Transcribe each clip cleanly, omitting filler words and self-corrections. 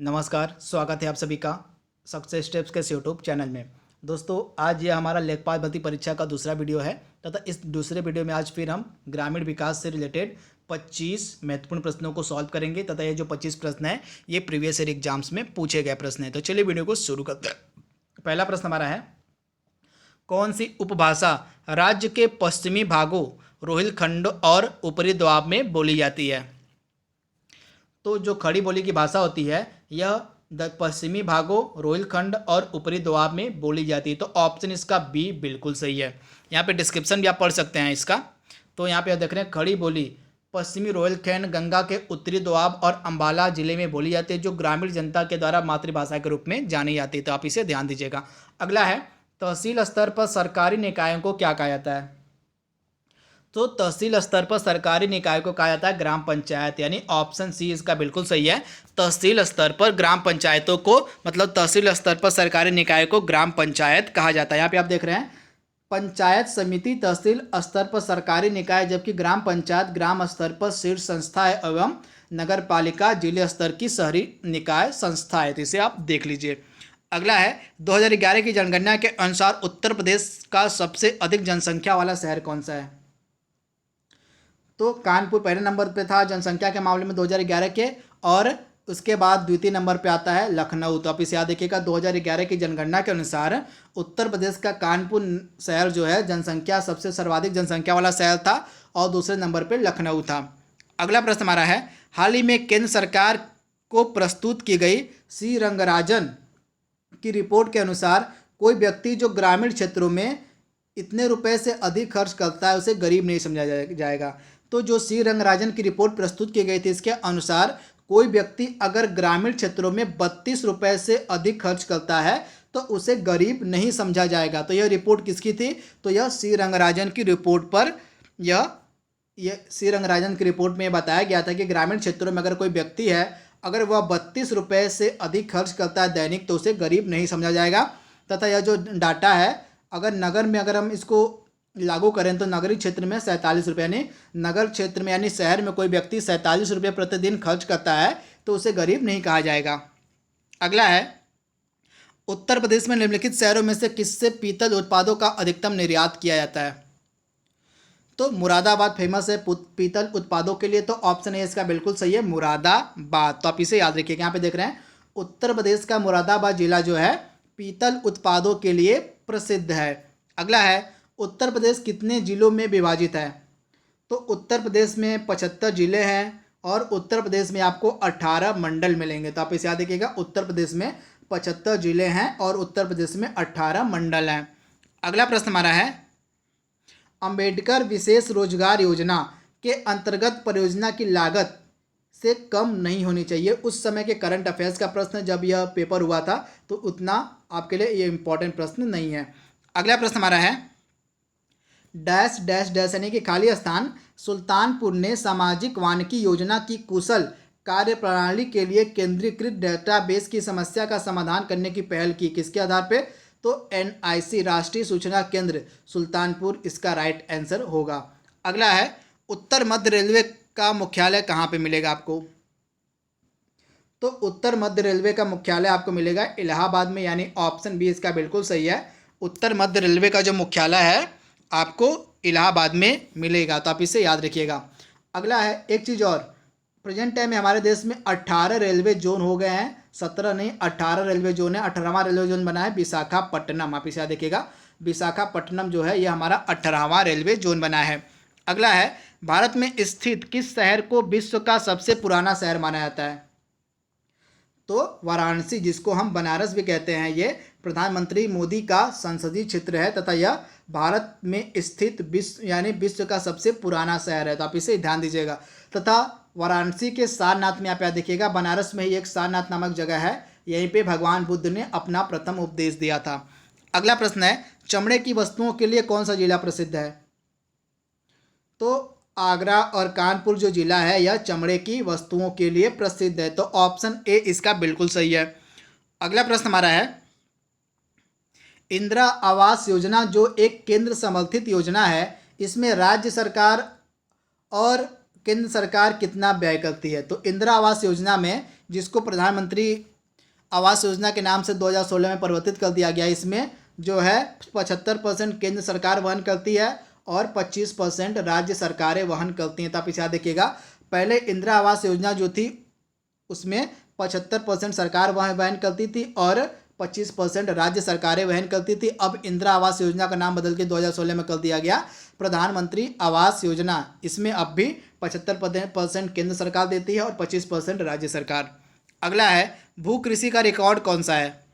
नमस्कार, स्वागत है आप सभी का सक्सेस स्टेप्स के इस यूट्यूब चैनल में। दोस्तों, आज ये हमारा लेखपाल भर्ती परीक्षा का दूसरा वीडियो है तथा इस दूसरे वीडियो में आज फिर हम ग्रामीण विकास से रिलेटेड 25 महत्वपूर्ण प्रश्नों को सॉल्व करेंगे तथा ये जो 25 प्रश्न है ये प्रीवियस ईयर एग्जाम्स में पूछे गए प्रश्न हैं। तो चलिए वीडियो को शुरू करते हैं। पहला प्रश्न हमारा है, कौन सी उपभाषा राज्य के पश्चिमी भागों रोहिलखंड और ऊपरी दोआब में बोली जाती है? तो जो खड़ी बोली की भाषा होती है यह पश्चिमी भागों रोहिलखंड और ऊपरी दोआब में बोली जाती है। तो ऑप्शन इसका बी बिल्कुल सही है। यहाँ पे डिस्क्रिप्शन भी आप पढ़ सकते हैं इसका। तो यहाँ पे आप देख रहे हैं, खड़ी बोली पश्चिमी रोहिलखंड, गंगा के उत्तरी दोआब और अंबाला जिले में बोली जाती है, जो ग्रामीण जनता के द्वारा मातृभाषा के रूप में जानी जाती है। तो आप इसे ध्यान दीजिएगा। अगला है, तहसील स्तर पर सरकारी निकायों को क्या कहा जाता है? तो तहसील स्तर पर सरकारी निकाय को कहा जाता है ग्राम पंचायत, यानी ऑप्शन सी इसका बिल्कुल सही है। तहसील स्तर पर ग्राम पंचायतों को, मतलब तहसील स्तर पर सरकारी निकाय को ग्राम पंचायत कहा जाता है। यहाँ पे आप देख रहे हैं, पंचायत समिति तहसील स्तर पर सरकारी निकाय, जबकि ग्राम पंचायत ग्राम स्तर पर शीर्ष संस्था है एवं नगर पालिका जिले स्तर की शहरी निकाय संस्था है। तो इसे आप देख लीजिए। अगला है, 2011 की जनगणना के अनुसार उत्तर प्रदेश का सबसे अधिक जनसंख्या वाला शहर कौन सा है? तो कानपुर पहले नंबर पे था जनसंख्या के मामले में 2011 के, और उसके बाद द्वितीय नंबर पे आता है लखनऊ। तो आप इसे याद रखिएगा, 2011 की जनगणना के अनुसार उत्तर प्रदेश का कानपुर शहर जो है जनसंख्या सबसे सर्वाधिक जनसंख्या वाला शहर था और दूसरे नंबर पे लखनऊ था। अगला प्रश्न हमारा है, हाल ही में केंद्र सरकार को प्रस्तुत की गई सी रंगराजन की रिपोर्ट के अनुसार कोई व्यक्ति जो ग्रामीण क्षेत्रों में इतने रुपए से अधिक खर्च करता है उसे गरीब नहीं समझा जाएगा। तो जो सी रंगराजन की रिपोर्ट प्रस्तुत की गई थी, इसके अनुसार कोई व्यक्ति अगर ग्रामीण क्षेत्रों में 32 रुपये से अधिक खर्च करता है तो उसे गरीब नहीं समझा जाएगा। तो यह रिपोर्ट किसकी थी? तो यह सी रंगराजन की रिपोर्ट पर यह सी रंगराजन की रिपोर्ट में बताया गया था कि ग्रामीण क्षेत्रों में अगर कोई व्यक्ति है, अगर वह 32 रुपये से अधिक खर्च करता है दैनिक, तो उसे गरीब नहीं समझा जाएगा। तथा यह जो डाटा है, अगर नगर में अगर हम इसको लागू करें तो नगरीय क्षेत्र में 47 रुपये, यानी नगर क्षेत्र में यानी शहर में कोई व्यक्ति 47 रुपये प्रतिदिन खर्च करता है तो उसे गरीब नहीं कहा जाएगा। अगला है, उत्तर प्रदेश में निम्नलिखित शहरों में से किससे पीतल उत्पादों का अधिकतम निर्यात किया जाता है? तो मुरादाबाद फेमस है पीतल उत्पादों के लिए। तो ऑप्शन ए इसका बिल्कुल सही है, मुरादाबाद। तो आप इसे याद रखिएगा। यहाँ पे देख रहे हैं, उत्तर प्रदेश का मुरादाबाद जिला जो है पीतल उत्पादों के लिए प्रसिद्ध है। अगला है, उत्तर प्रदेश कितने जिलों में विभाजित है? तो उत्तर प्रदेश में 75 जिले हैं और उत्तर प्रदेश में आपको 18 मंडल मिलेंगे। तो आप इसे याद रखिएगा, उत्तर प्रदेश में 75 जिले हैं और उत्तर प्रदेश में 18 मंडल हैं। अगला प्रश्न हमारा है, अंबेडकर विशेष रोजगार योजना के अंतर्गत परियोजना की लागत से कम नहीं होनी चाहिए। उस समय के करंट अफेयर्स का प्रश्न, जब यह पेपर हुआ था, तो उतना आपके लिए ये इंपॉर्टेंट प्रश्न नहीं है। अगला प्रश्न हमारा है, डैश डैश डैश यानी कि खाली स्थान, सुल्तानपुर ने सामाजिक वानिकी योजना की कुशल कार्यप्रणाली के लिए केंद्रीकृत डेटाबेस की समस्या का समाधान करने की पहल की। किसके आधार पे? तो NIC राष्ट्रीय सूचना केंद्र सुल्तानपुर इसका राइट आंसर होगा। अगला है, उत्तर मध्य रेलवे का मुख्यालय कहाँ पे मिलेगा आपको? तो उत्तर मध्य रेलवे का मुख्यालय आपको मिलेगा इलाहाबाद में, यानी ऑप्शन बी इसका बिल्कुल सही है। उत्तर मध्य रेलवे का जो मुख्यालय है आपको इलाहाबाद में मिलेगा। तो आप इसे याद रखिएगा। अगला है, एक चीज़ और, प्रेजेंट टाइम में हमारे देश में 18 रेलवे जोन हो गए हैं, 17 नहीं 18 रेलवे जोन है। 18वां रेलवे जोन बना है विशाखापट्टनम। आप इसे याद रखिएगा, विशाखापट्टनम जो है यह हमारा 18वां रेलवे जोन बना है। अगला है, भारत में स्थित किस शहर को विश्व का सबसे पुराना शहर माना जाता है? तो वाराणसी, जिसको हम बनारस भी कहते हैं, ये प्रधानमंत्री मोदी का संसदीय क्षेत्र है तथा यह भारत में स्थित विश्व यानी विश्व का सबसे पुराना शहर है। तो आप इसे ध्यान दीजिएगा। तथा वाराणसी के सारनाथ में आप याद देखिएगा, बनारस में ही एक सारनाथ नामक जगह है, यहीं पे भगवान बुद्ध ने अपना प्रथम उपदेश दिया था। अगला प्रश्न है, चमड़े की वस्तुओं के लिए कौन सा जिला प्रसिद्ध है? तो आगरा और कानपुर जो जिला है यह चमड़े की वस्तुओं के लिए प्रसिद्ध है। तो ऑप्शन ए इसका बिल्कुल सही है। अगला प्रश्न हमारा है, इंदिरा आवास योजना जो एक केंद्र समर्थित योजना है, इसमें राज्य सरकार और केंद्र सरकार कितना व्यय करती है? तो इंदिरा आवास योजना में, जिसको प्रधानमंत्री आवास योजना के नाम से 2016 में परिवर्तित कर दिया गया। इसमें जो है 75% केंद्र सरकार वहन करती है और 25% राज्य सरकारें वहन करती हैं। तो आप इसे याद रखिएगा, पहले इंदिरा आवास योजना जो थी उसमें 75% सरकार वहन करती थी और 25% राज्य सरकारें वहन करती थी। अब इंदिरा आवास योजना का नाम बदल के 2016 में कर दिया गया प्रधानमंत्री आवास योजना। इसमें अब भी 75% केंद्र सरकार देती है और 25% राज्य सरकार। अगला है भू कृषि का रिकॉर्ड कौन सा है?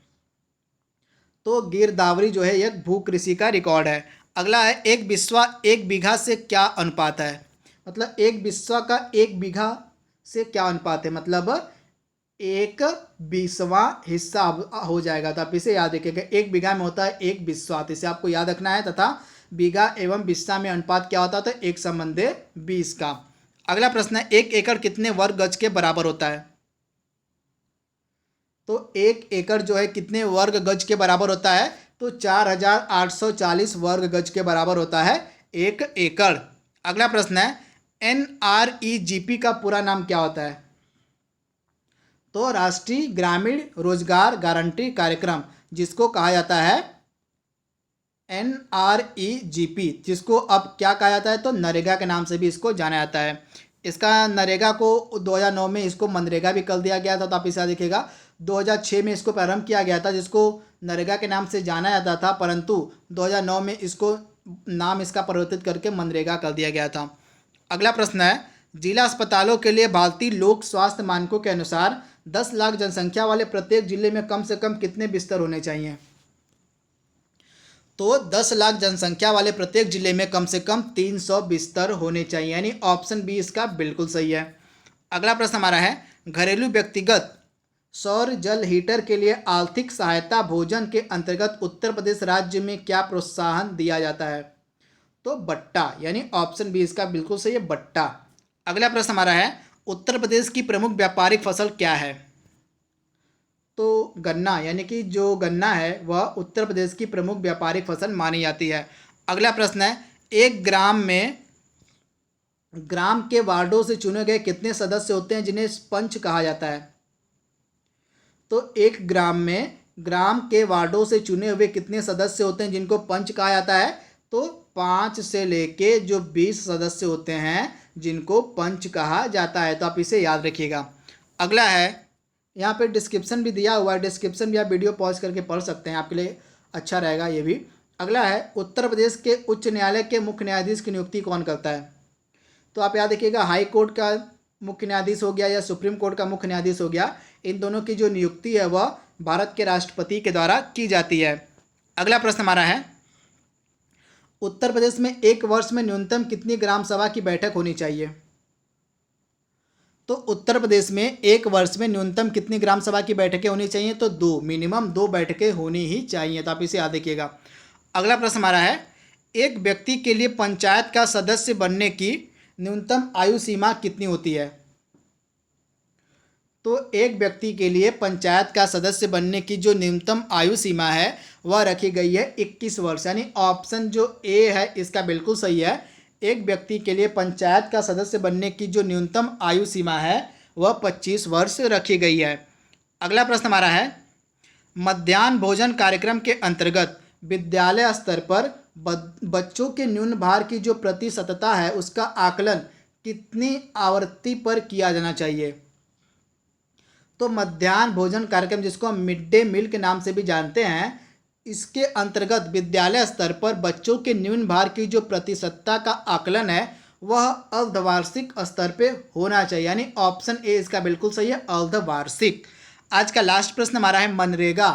तो गिरदावरी जो है यह भू कृषि का रिकॉर्ड है। अगला है एक बिस्वा एक बीघा से क्या अनुपात है? मतलब एक बिस्वा का एक बीघा से क्या अनुपात है? मतलब 1/20वां हिस्सा हो जाएगा। तो आप इसे याद रखिएगा, एक बीघा में होता है 1/20, इसे आपको याद रखना है। तथा बीघा एवं बिस्सा में अनुपात क्या होता है? तो 1/20 का। अगला प्रश्न है 1 एकड़ कितने वर्ग गज के बराबर होता है? तो 1 एकड़ जो है कितने वर्ग गज के बराबर होता है? तो 4840 वर्ग गज के बराबर होता है 1 एकड़। अगला प्रश्न है NREGP का पूरा नाम क्या होता है? तो राष्ट्रीय ग्रामीण रोजगार गारंटी कार्यक्रम, जिसको कहा जाता है NREGP, जिसको अब क्या कहा जाता है? तो नरेगा के नाम से भी इसको जाना जाता है। इसका नरेगा को 2009 में इसको मनरेगा भी कर दिया गया था। तो आप इसे देखिएगा, 2006 में इसको प्रारंभ किया गया था जिसको नरेगा के नाम से जाना जाता था, परंतु 2009 में इसको नाम इसका परिवर्तित करके मनरेगा कर दिया गया था। अगला प्रश्न है जिला अस्पतालों के लिए भारतीय लोक स्वास्थ्य मानकों के अनुसार 10 लाख जनसंख्या वाले प्रत्येक जिले में कम से कम कितने बिस्तर होने चाहिए? तो 10 लाख जनसंख्या वाले प्रत्येक जिले में कम से कम 300 बिस्तर होने चाहिए, यानी ऑप्शन बी इसका बिल्कुल सही है। अगला प्रश्न हमारा है घरेलू व्यक्तिगत सौर जल हीटर के लिए आर्थिक सहायता भोजन के अंतर्गत उत्तर प्रदेश राज्य में क्या प्रोत्साहन दिया जाता है? तो बट्टा, यानी ऑप्शन बी इसका बिल्कुल सही है, बट्टा। अगला प्रश्न हमारा है उत्तर प्रदेश की प्रमुख व्यापारिक फसल क्या है? तो गन्ना, यानी कि जो गन्ना है वह उत्तर प्रदेश की प्रमुख व्यापारिक फसल मानी जाती है। अगला प्रश्न है एक ग्राम के वार्डों से चुने गए कितने सदस्य होते हैं जिन्हें पंच कहा जाता है? तो एक ग्राम के वार्डों से चुने हुए कितने सदस्य होते हैं जिनको पंच कहा जाता है? तो 5 से लेके जो 20 सदस्य होते हैं जिनको पंच कहा जाता है। तो आप इसे याद रखिएगा। अगला है यहाँ पे डिस्क्रिप्शन भी दिया हुआ है, डिस्क्रिप्शन भी आप वीडियो पॉज करके पढ़ सकते हैं, आपके लिए अच्छा रहेगा ये भी। अगला है उत्तर प्रदेश के उच्च न्यायालय के मुख्य न्यायाधीश की नियुक्ति कौन करता है? तो आप याद रखिएगा, हाई कोर्ट का मुख्य न्यायाधीश हो गया या सुप्रीम कोर्ट का मुख्य न्यायाधीश हो गया, इन दोनों की जो नियुक्ति है वह भारत के राष्ट्रपति के द्वारा की जाती है। अगला प्रश्न हमारा है उत्तर प्रदेश में एक वर्ष में न्यूनतम कितनी ग्राम सभा की बैठक होनी चाहिए? तो उत्तर प्रदेश में एक वर्ष में न्यूनतम कितनी ग्राम सभा की बैठकें होनी चाहिए? तो 2, मिनिमम 2 बैठकें होनी ही चाहिए। तो आप इसे याद रखिएगा। अगला प्रश्न हमारा है एक व्यक्ति के लिए पंचायत का सदस्य बनने की न्यूनतम आयु सीमा कितनी होती है? तो एक व्यक्ति के लिए पंचायत का सदस्य बनने की जो न्यूनतम आयु सीमा है वह रखी गई है 21 वर्ष, यानी ऑप्शन जो ए है इसका बिल्कुल सही है। एक व्यक्ति के लिए पंचायत का सदस्य बनने की जो न्यूनतम आयु सीमा है वह 25 वर्ष रखी गई है। अगला प्रश्न हमारा है मध्याह्न भोजन कार्यक्रम के अंतर्गत विद्यालय स्तर पर बच्चों के न्यून भार की जो प्रतिशतता है उसका आकलन कितनी आवृत्ति पर किया जाना चाहिए? तो मध्याह्न भोजन कार्यक्रम, जिसको हम मिड डे मील के नाम से भी जानते हैं, इसके अंतर्गत विद्यालय स्तर पर बच्चों के न्यून भार की जो प्रतिशतता का आकलन है वह अर्धवार्षिक स्तर पे होना चाहिए, यानी ऑप्शन ए इसका बिल्कुल सही है, अर्धवार्षिक। आज का लास्ट प्रश्न हमारा है मनरेगा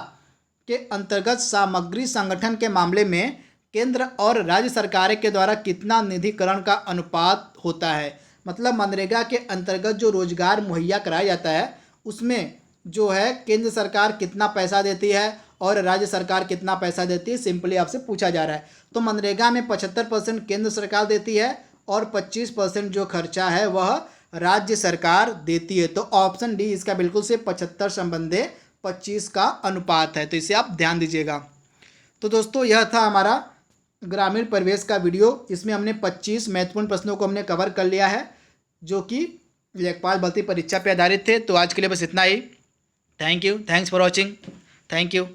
के अंतर्गत सामग्री संगठन के मामले में केंद्र और राज्य सरकारें के द्वारा कितना निधिकरण का अनुपात होता है? मतलब मनरेगा के अंतर्गत जो रोजगार मुहैया कराया जाता है उसमें जो है केंद्र सरकार कितना पैसा देती है और राज्य सरकार कितना पैसा देती है, सिंपली आपसे पूछा जा रहा है। तो मनरेगा में 75% केंद्र सरकार देती है और 25% जो खर्चा है वह राज्य सरकार देती है। तो ऑप्शन डी इसका बिल्कुल से 75/25 का अनुपात है। तो इसे आप ध्यान दीजिएगा। तो दोस्तों यह था हमारा ग्रामीण परिवेश का वीडियो। इसमें हमने 25 महत्वपूर्ण प्रश्नों को हमने कवर कर लिया है जो कि लेखपाल भर्ती परीक्षा पर आधारित थे। तो आज के लिए बस इतना ही। Thank you, thanks for watching, thank you.